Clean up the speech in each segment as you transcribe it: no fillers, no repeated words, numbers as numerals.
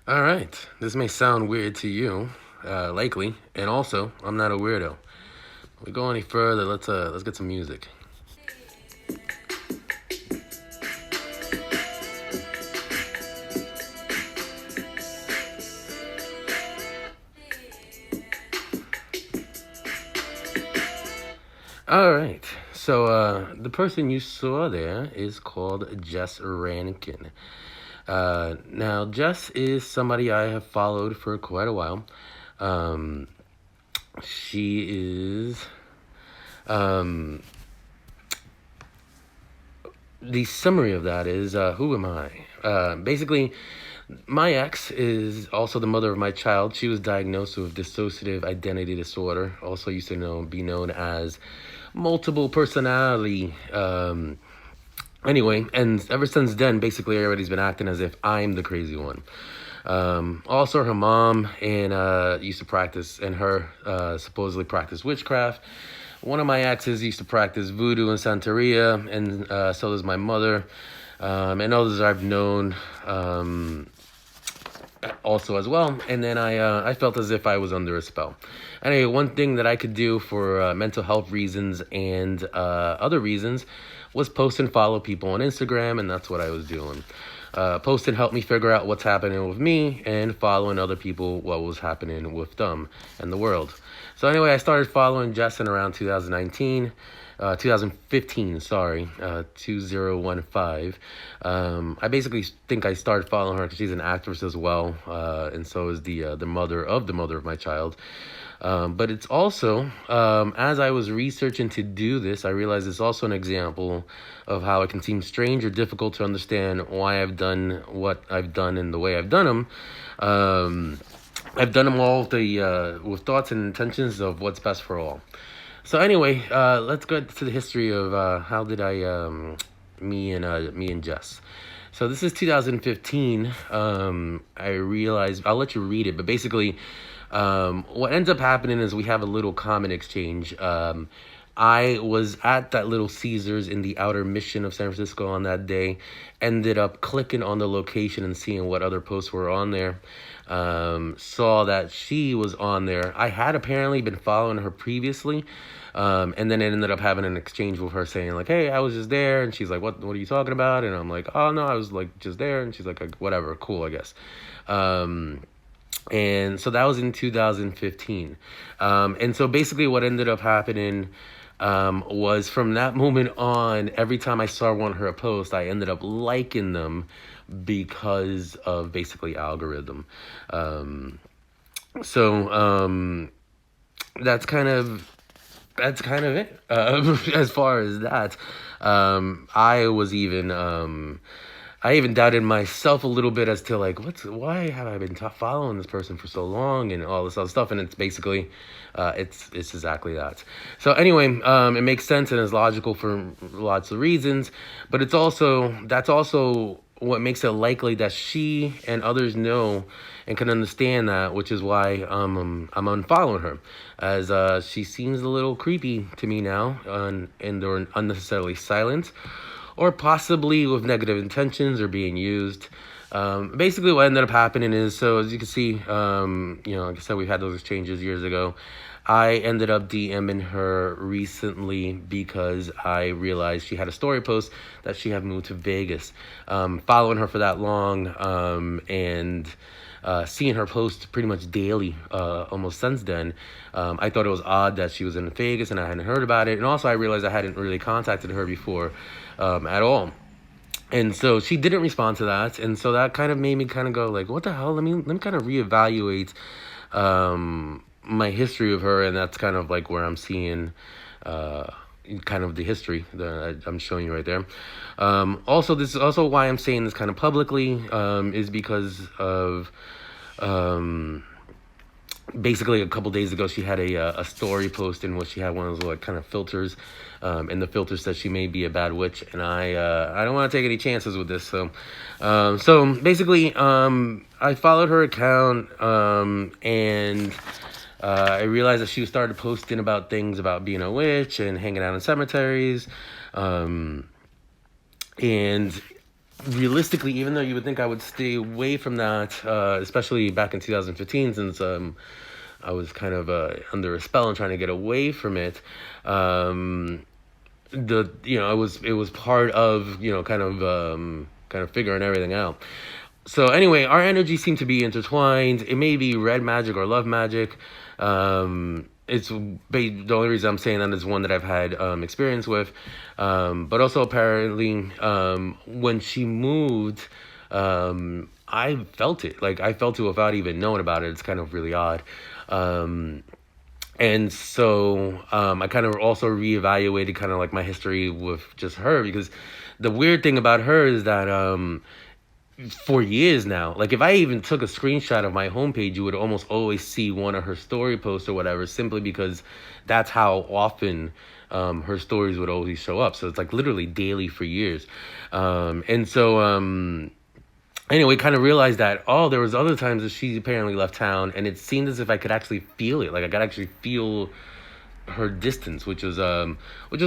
All right, this may sound weird to you, likely, and also I'm not a weirdo. If we go any further, let's get some music. All right, so the person you saw there is called Jess Rankin. Now, Jess is somebody I have followed for quite a while. Um, she is um, the summary of that is who am I? Basically, my ex is also the mother of my child. She was diagnosed with dissociative identity disorder, also used to be known as multiple personality. Anyway, and ever since then, basically everybody's been acting as if I'm the crazy one. Also, her mom and used to practice, and her supposedly practice witchcraft. One of my exes used to practice voodoo and Santeria, and so does my mother, and others I've known also as well. And then I felt as if I was under a spell. Anyway, one thing that I could do for mental health reasons and other reasons was post and follow people on Instagram, and that's what I was doing. Posting helped me figure out what's happening with me, and following other people what was happening with them and the world. So anyway, I started following Jess in around 2015, 2015. I basically think I started following her because she's an actress as well, and so is the mother of my child. But it's also, as I was researching to do this, I realized it's also an example of how it can seem strange or difficult to understand why I've done what I've done and the way I've done them. I've done them all with thoughts and intentions of what's best for all. So anyway, let's get to the history of how did me and Jess. So this is 2015. I realized I'll let you read it, but basically, what ends up happening is we have a little comment exchange. I was at that Little Caesars in the outer mission of San Francisco on that day. Ended up clicking on the location and seeing what other posts were on there. Saw that she was on there. I had apparently been following her previously. And then it ended up having an exchange with her saying like, "Hey, I was just there," and she's like, "What are you talking about?" And I'm like, "Oh no, I was like just there," and she's like, "Whatever, cool, I guess." And so that was in 2015. And so basically what ended up happening was from that moment on, every time I saw one of her posts, I ended up liking them because of basically algorithm. So that's kind of it as far as that. I even doubted myself a little bit as to like, why have I been following this person for so long and all this other stuff? And it's basically, it's exactly that. So anyway, it makes sense and is logical for lots of reasons, but that's also what makes it likely that she and others know and can understand that, which is why I'm unfollowing her, as she seems a little creepy to me now, and they're unnecessarily silent, or possibly with negative intentions or being used. Basically, what ended up happening is, so as you can see, like I said, we've had those exchanges years ago. I ended up DMing her recently because I realized she had a story post that she had moved to Vegas. Following her for that long, and seeing her post pretty much daily, almost since then, I thought it was odd that she was in Vegas and I hadn't heard about it. And also I realized I hadn't really contacted her before at all. And so she didn't respond to that. And so that kind of made me kind of go like, what the hell? Let me kind of reevaluate my history of her. And that's kind of like where I'm seeing kind of the history that I'm showing you right there. Also, this is also why I'm saying this kind of publicly, is because of basically a couple days ago she had a story post in which she had one of those like kind of filters, and the filter says she may be a bad witch, and I don't want to take any chances with this. So basically, I followed her account, and I realized that she started posting about things about being a witch and hanging out in cemeteries, and realistically, even though you would think I would stay away from that, especially back in 2015, since I was kind of under a spell and trying to get away from it. It was part of kind of figuring everything out. So anyway, our energies seem to be intertwined. It may be red magic or love magic. The only reason I'm saying that is one that I've had experience with. But also apparently, when she moved, I felt it. Like I felt it without even knowing about it. It's kind of really odd. And so I kind of also reevaluated kind of like my history with just her, because the weird thing about her is that for years now, like if I even took a screenshot of my homepage, you would almost always see one of her story posts or whatever, simply because that's how often her stories would always show up. So it's like literally daily for years. And so anyway, kind of realized that, there was other times that she apparently left town, and it seemed as if I could actually feel it. Like I could actually feel her distance, which was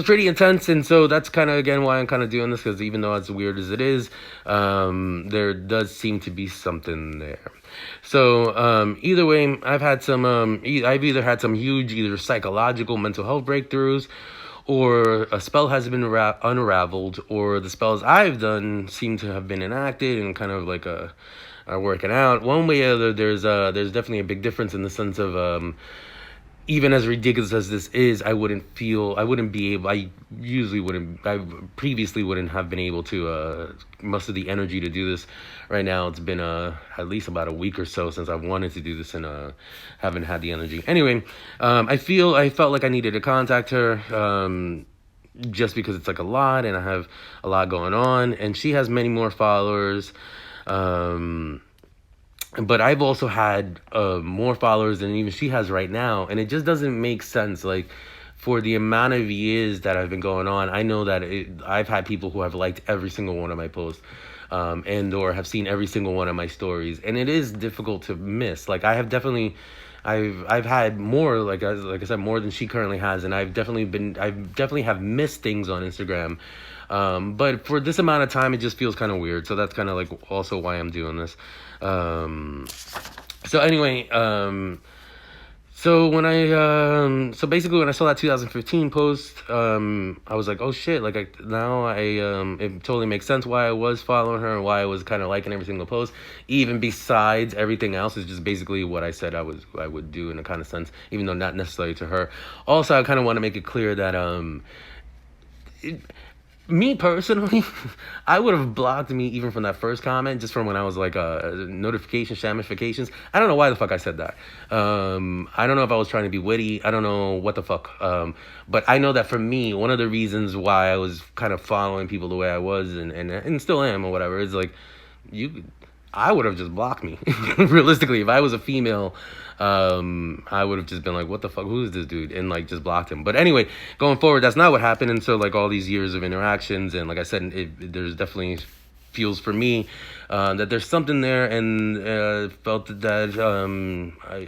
pretty intense. And so that's kind of again why I'm kind of doing this, because even though as weird as it is, there does seem to be something there. So either way, I've either had some huge either psychological mental health breakthroughs, or a spell has been unraveled, or the spells I've done seem to have been enacted and kind of like are working out. One way or other, there's definitely a big difference in the sense of even as ridiculous as this is, I previously wouldn't have been able to muster the energy to do this right now. It's been at least about a week or so since I've wanted to do this, and haven't had the energy. Anyway, I felt like I needed to contact her, just because it's like a lot, and I have a lot going on, and she has many more followers. But I've also had more followers than even she has right now, and it just doesn't make sense. Like, for the amount of years that I've been going on, I know that I've had people who have liked every single one of my posts, and or have seen every single one of my stories, and it is difficult to miss. Like, I've definitely had more, like I said, more than she currently has, and I've definitely have missed things on Instagram. But for this amount of time, it just feels kind of weird. So that's kind of like also why I'm doing this. So anyway, so basically when I saw that 2015 post, I was like, oh shit, like it totally makes sense why I was following her and why I was kind of liking every single post, even besides everything else. Is just basically what I said I would do in a kind of sense, even though not necessarily to her. Also, I kind of want to make it clear that, me personally, I would have blocked me even from that first comment, just from when I was like shamifications. I don't know why the fuck I said that. I don't know if I was trying to be witty. I don't know what the fuck. But I know that for me, one of the reasons why I was kind of following people the way I was, and still am or whatever, is like, I would have just blocked me. Realistically, if I was a female, I would have just been like, what the fuck, who is this dude? And like just blocked him. But anyway, going forward, that's not what happened. And so like all these years of interactions, and like I said, there's definitely feels for me that there's something there, and felt that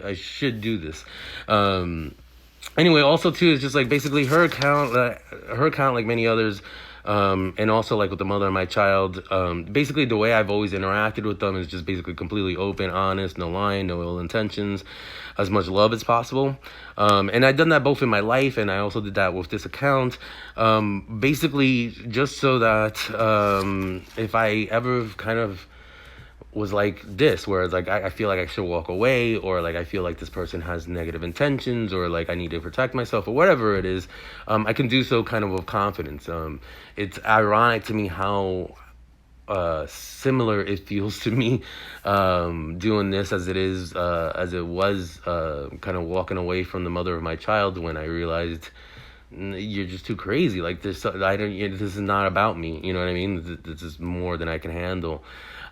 I should do this. Anyway, also too, is just like basically her account, like many others, and also like with the mother of my child, basically the way I've always interacted with them is just basically completely open, honest, no lying, no ill intentions, as much love as possible. And I've done that both in my life, and I also did that with this account, basically just so that if I ever kind of was like this, where it's like I feel like I should walk away, or like I feel like this person has negative intentions, or like I need to protect myself, or whatever it is, I can do so kind of with confidence. It's ironic to me how similar it feels to me doing this as it was kind of walking away from the mother of my child, when I realized, you're just too crazy. Like this is not about me. You know what I mean? This is more than I can handle.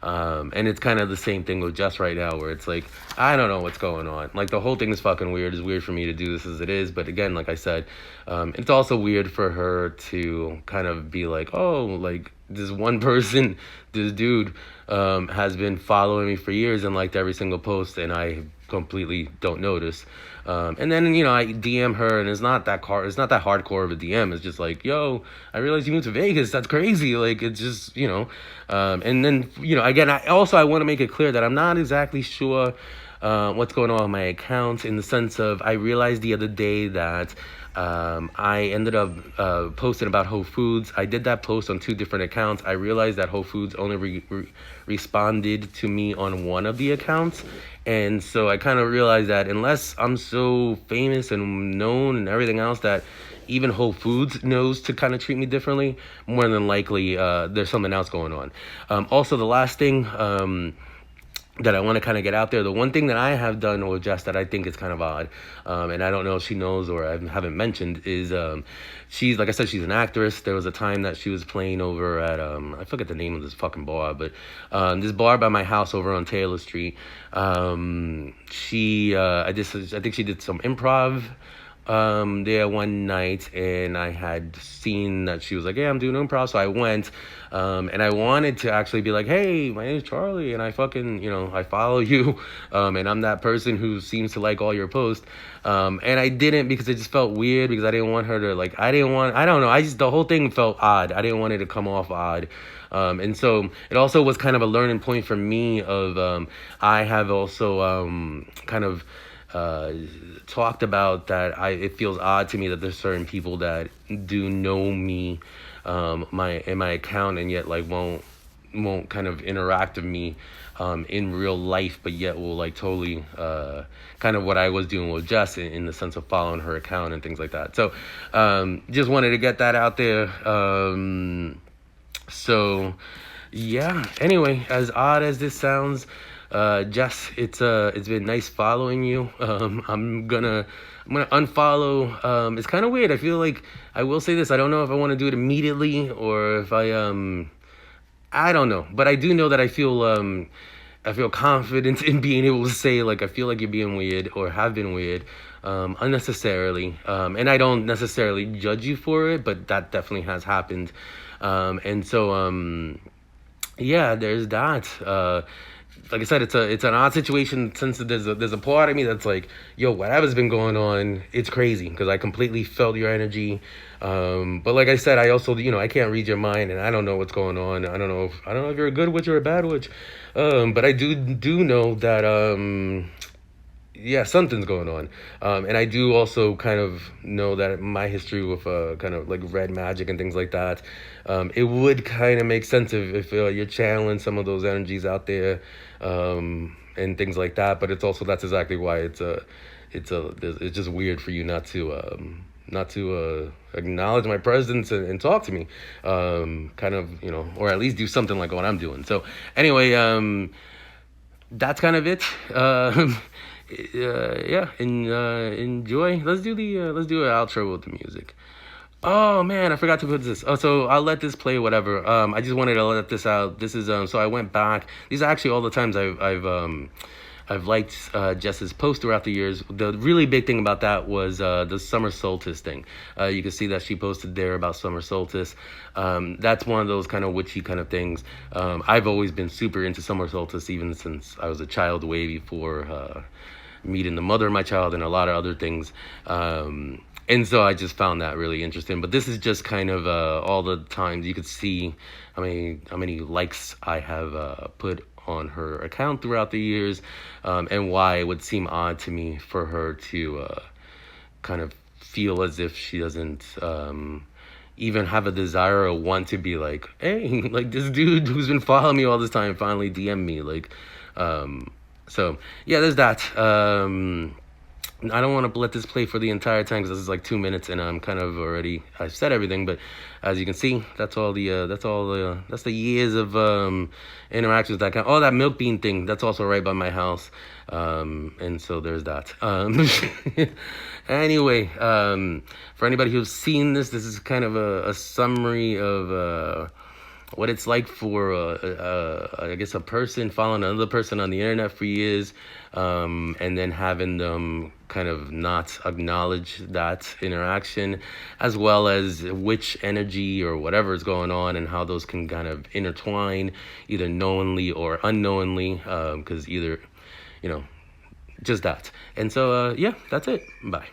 And it's kind of the same thing with Jess right now, where it's like, I don't know what's going on. Like, the whole thing is fucking weird. It's weird for me to do this as it is. But again, like I said, it's also weird for her to kind of be like, oh, like, this one person, this dude, has been following me for years and liked every single post, and I completely don't notice. And then, I DM her, and it's not that hardcore of a DM. It's just like, yo, I realized you moved to Vegas. That's crazy. Like, it's just, and then, again, I want to make it clear that I'm not exactly sure what's going on with my account, in the sense of, I realized the other day that I ended up posting about Whole Foods. I did that post on 2 different accounts. I realized that Whole Foods only responded to me on one of the accounts. And so I kind of realized that unless I'm so famous and known and everything else that even Whole Foods knows to kind of treat me differently, more than likely there's something else going on. Also, the last thing that I want to kind of get out there, the one thing that I have done with Jess that I think is kind of odd, and I don't know if she knows or I haven't mentioned, is she's, like I said, she's an actress. There was a time that she was playing over at, I forget the name of this fucking bar, but this bar by my house over on Taylor Street. I think she did some improv there one night, and I had seen that she was like, hey, I'm doing improv, so I went, and I wanted to actually be like, hey, my name is Charlie, and I fucking, I follow you, and I'm that person who seems to like all your posts, and I didn't, because it just felt weird, because I didn't want her to, like, I don't know, the whole thing felt odd. I didn't want it to come off odd. And so it also was kind of a learning point for me of, I have also kind of talked about that it feels odd to me that there's certain people that do know me in my account, and yet like won't kind of interact with me in real life, but yet will like totally kind of what I was doing with Jess in the sense of following her account and things like that. So just wanted to get that out there. So yeah, anyway, as odd as this sounds, Jess, it's been nice following you. I'm gonna unfollow. It's kind of weird. I feel like, I will say this, I don't know if I want to do it immediately or if I don't know, but I do know that I feel confident in being able to say, like, I feel like you're being weird or have been weird unnecessarily, and I don't necessarily judge you for it, but that definitely has happened. And so yeah, there's that. Like I said, it's an odd situation, since there's a part of me that's like, yo, whatever's been going on, it's crazy, because I completely felt your energy. But like I said, I also, I can't read your mind, and I don't know what's going on. I don't know if you're a good witch or a bad witch. But I do know that yeah, something's going on. And I do also kind of know that my history with kind of like red magic and things like that, it would kind of make sense if you're channeling some of those energies out there, and things like that. But it's also, that's exactly why it's just weird for you not to acknowledge my presence and talk to me, kind of, or at least do something like what I'm doing. So anyway, that's kind of it. Yeah, and enjoy. Let's do an outro with the music. Oh man, I forgot to put this. Oh, so I'll let this play, whatever. I just wanted to let this out. This is so I went back. These are actually all the times I've liked Jess's post throughout the years. The really big thing about that was the summer solstice thing. You can see that she posted there about summer solstice. That's one of those kind of witchy kind of things. I've always been super into summer solstice, even since I was a child, way before meeting the mother of my child and a lot of other things. And so I just found that really interesting. But this is just kind of all the times you could see how many likes I have put on her account throughout the years, and why it would seem odd to me for her to kind of feel as if she doesn't even have a desire or want to be like, hey, like this dude who's been following me all this time finally DM me, like, so yeah, there's that. I don't want to let this play for the entire time, because this is like 2 minutes and I'm kind of already, I've said everything, but as you can see, that's the years of interactions that kind of, oh, that milk bean thing, that's also right by my house. And so there's that. Anyway, for anybody who's seen this is kind of a summary of what it's like for I guess a person following another person on the internet for years, and then having them kind of not acknowledge that interaction, as well as which energy or whatever is going on and how those can kind of intertwine, either knowingly or unknowingly, because either, just that. And so, yeah, that's it. Bye.